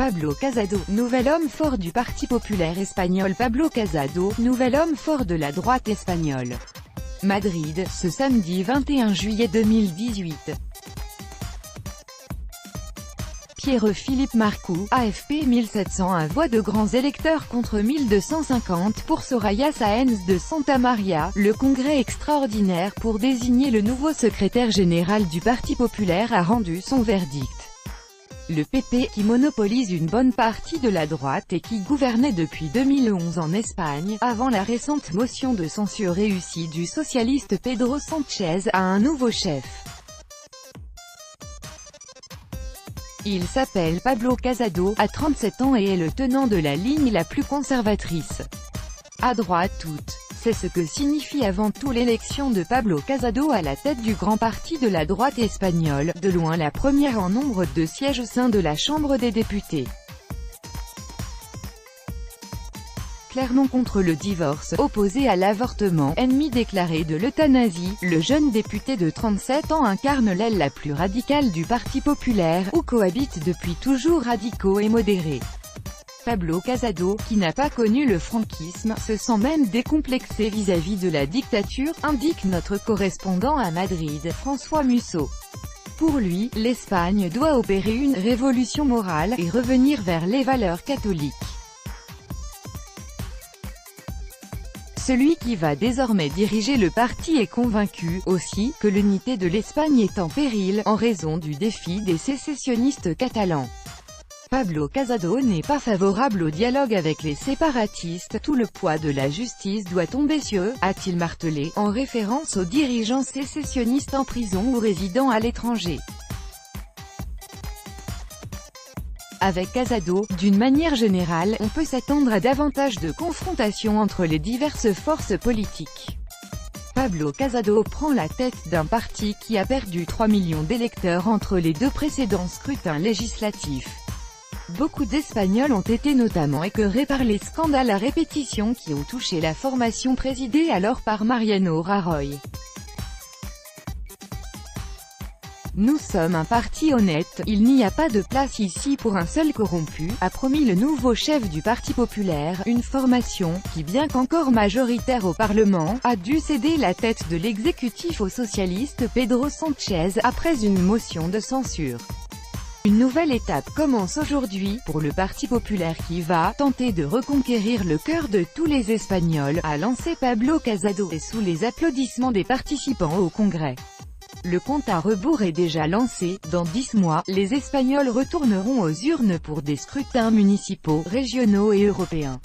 Pablo Casado, nouvel homme fort du Parti populaire espagnol. Pablo Casado, nouvel homme fort de la droite espagnole. Madrid, ce samedi 21 juillet 2018. Pierre-Philippe Marcou, AFP 1701 voix de grands électeurs contre 1250 pour Soraya Sáenz de Santa Maria. Le congrès extraordinaire pour désigner le nouveau secrétaire général du Parti populaire a rendu son verdict. Le PP, qui monopolise une bonne partie de la droite et qui gouvernait depuis 2011 en Espagne, avant la récente motion de censure réussie du socialiste Pedro Sánchez, a un nouveau chef. Il s'appelle Pablo Casado, a 37 ans et est le tenant de la ligne la plus conservatrice. À droite toute. C'est ce que signifie avant tout l'élection de Pablo Casado à la tête du grand parti de la droite espagnole, de loin la première en nombre de sièges au sein de la Chambre des députés. Clairement contre le divorce, opposé à l'avortement, ennemi déclaré de l'euthanasie, le jeune député de 37 ans incarne l'aile la plus radicale du Parti populaire, où cohabitent depuis toujours radicaux et modérés. Pablo Casado, qui n'a pas connu le franquisme, se sent même décomplexé vis-à-vis de la dictature, indique notre correspondant à Madrid, François Musso. Pour lui, l'Espagne doit opérer une révolution morale et revenir vers les valeurs catholiques. Celui qui va désormais diriger le parti est convaincu, aussi, que l'unité de l'Espagne est en péril, en raison du défi des sécessionnistes catalans. Pablo Casado n'est pas favorable au dialogue avec les séparatistes, tout le poids de la justice doit tomber sur eux, a-t-il martelé, en référence aux dirigeants sécessionnistes en prison ou résidant à l'étranger. Avec Casado, d'une manière générale, on peut s'attendre à davantage de confrontations entre les diverses forces politiques. Pablo Casado prend la tête d'un parti qui a perdu 3 millions d'électeurs entre les deux précédents scrutins législatifs. Beaucoup d'Espagnols ont été notamment écœurés par les scandales à répétition qui ont touché la formation présidée alors par Mariano Rajoy. Nous sommes un parti honnête, il n'y a pas de place ici pour un seul corrompu, a promis le nouveau chef du Parti populaire, une formation, qui bien qu'encore majoritaire au Parlement, a dû céder la tête de l'exécutif au socialiste Pedro Sánchez, après une motion de censure. Une nouvelle étape commence aujourd'hui, pour le Parti populaire qui va tenter de reconquérir le cœur de tous les Espagnols, a lancé Pablo Casado, et sous les applaudissements des participants au congrès. Le compte à rebours est déjà lancé, dans 10 mois, les Espagnols retourneront aux urnes pour des scrutins municipaux, régionaux et européens.